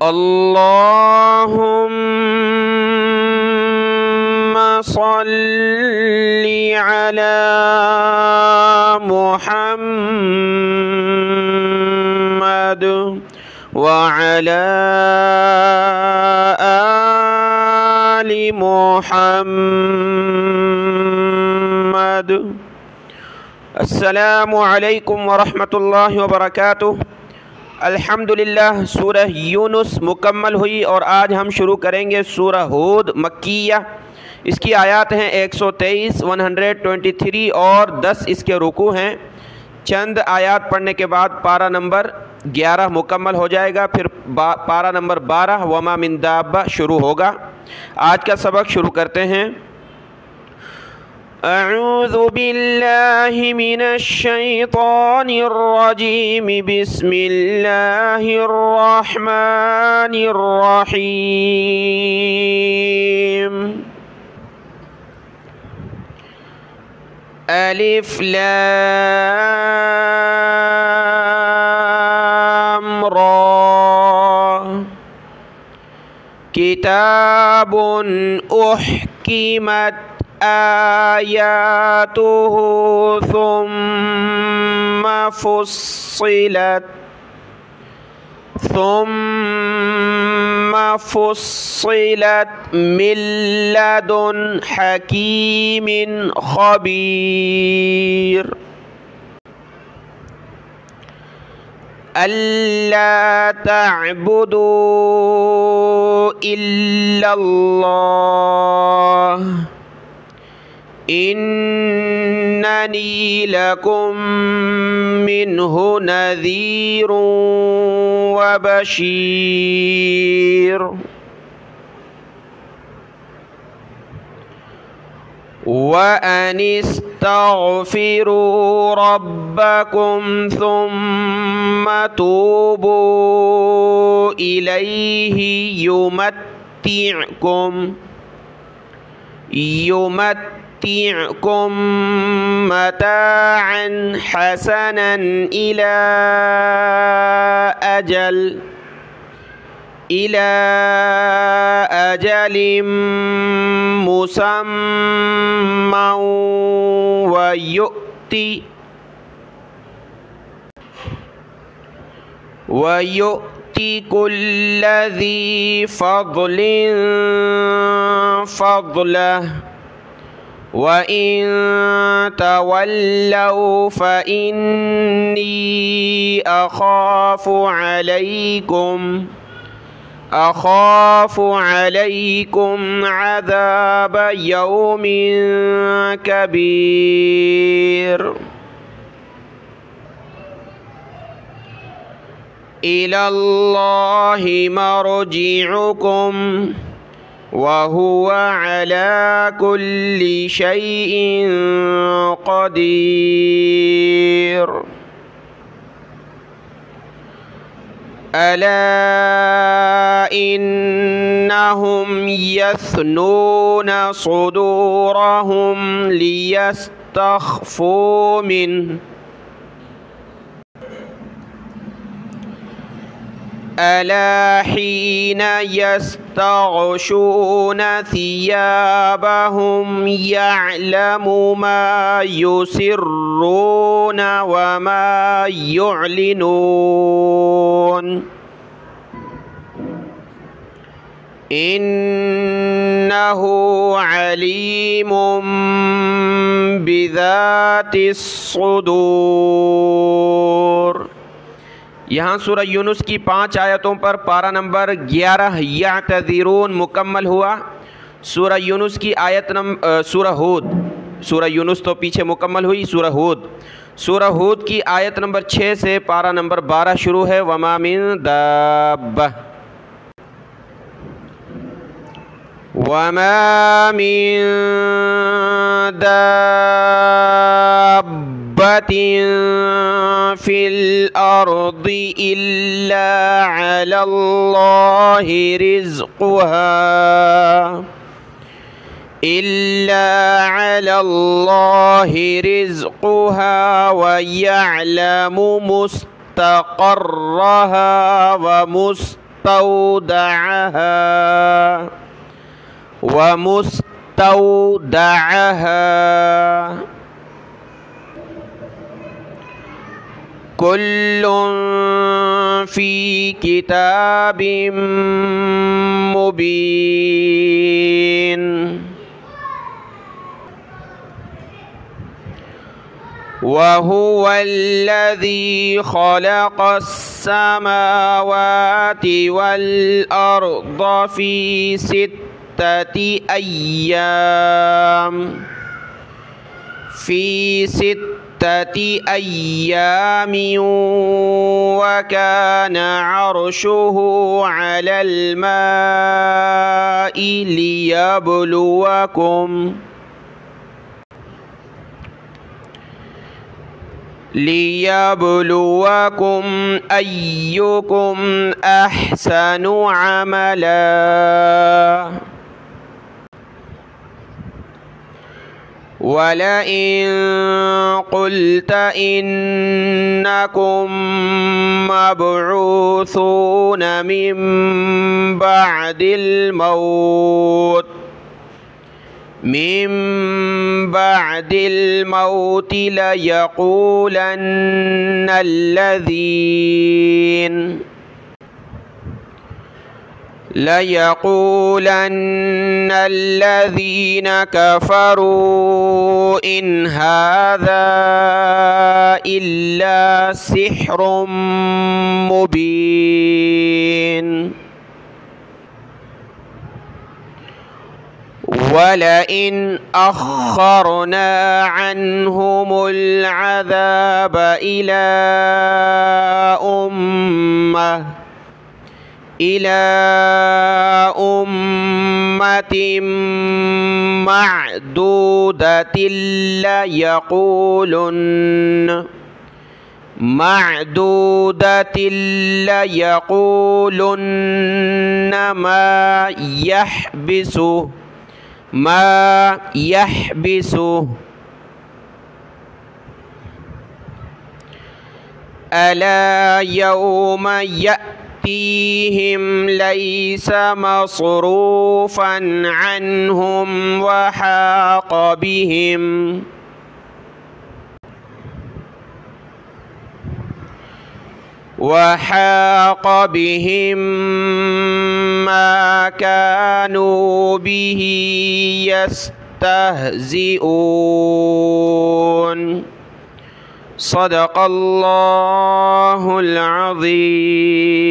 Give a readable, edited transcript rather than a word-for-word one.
अल्लाहुम्मा सल्ली अला मुहम्मद व अला आलि मुहम्मद। अस्सलामु अलैकुम व रहमतुल्लाहि व बरकातुहू। अल्हम्दुलिल्लाह, सूरह यूनुस मुकम्मल हुई और आज हम शुरू करेंगे सूरह हूद मक्किया। इसकी आयत हैं 123, 123 और 10 इसके रुकू हैं। चंद आयत पढ़ने के बाद पारा नंबर 11 मुकम्मल हो जाएगा, फिर पारा नंबर 12 वमा मिन दाब्बा शुरू होगा। आज का सबक शुरू करते हैं। अऊज़ु बिल्लाहि मिनश शैतानिर रजीम, बिस्मिल्लाहिर रहमानिर रहीम। अलिफ लाम रा, किताबुन उहकिमत आयातुहु सुम्मा फुस्सिलत मिन लदुन हकीमिन खबीर। अल्ला तअबुदू इल्लल्लाह इन्ननी लकुम मिन्हु नज़ीरुन व बशीर। व अनिस्तग़फिरू रब्बकुम सुम्मा तूबू इलैहि युमत्ति'कुम मताअन हसनन इला अजलिम मुसम्मा व यु'ति कुल्ला ज़ी फ़ज़लिन फ़ज़लहु व इन तवल्लौ फ़इन्नी अख़ाफ़ु अलैकुम अज़ाब यौमिन कबीर। इलल्लाहि मर्जिउकुम व हुवा अला कुल्ली शैइन क़दीर। अला इन्नहुम यस्नून सुदूरहुम लियस्तख़्फ़ू मिन्हु अला हीना यस्तग़शून सियाबहुम यअलमु मा युसिर्रून व मा युअलिनून। इन्नहु अलीमुम बिज़ातिस सुदूर। यहाँ सूरह यूनुस की 5 आयतों पर पारा नंबर 11 यअतज़िरून मुकम्मल हुआ। सूरह यूनुस की आयत सूरह यूनुस तो पीछे मुकम्मल हुई। सूरह हूद की आयत नंबर 6 से पारा नंबर 12 शुरू है। वमा मिन दाब्बा, वमा मिन दाब्बतिन फिल अर्दि इल्ला अलल्लाहि रिज़्क़ुहा व यअलमु मुस्तक़र्रहा व मुस्तौदाहा ومستودعها كل في كتاب مبين وهو الذي خلق السماوات والأرض في 6 أيام وكان عرشه على الماء ليبلوكم أيكم أحسن عملا ولئن قلت إنكم مبعوثون من بعد الموت ليقولن الذين كفروا إن هذا إلا سحر مبين ولئن أخرنا عنهم العذاب إلى أمة معدودة ليقولن ما يحبسه ألا يوم يأتيهم ليس مصروفا عنهم وحاق بهم ما كانوا به يستهزئون. صدق الله العظيم.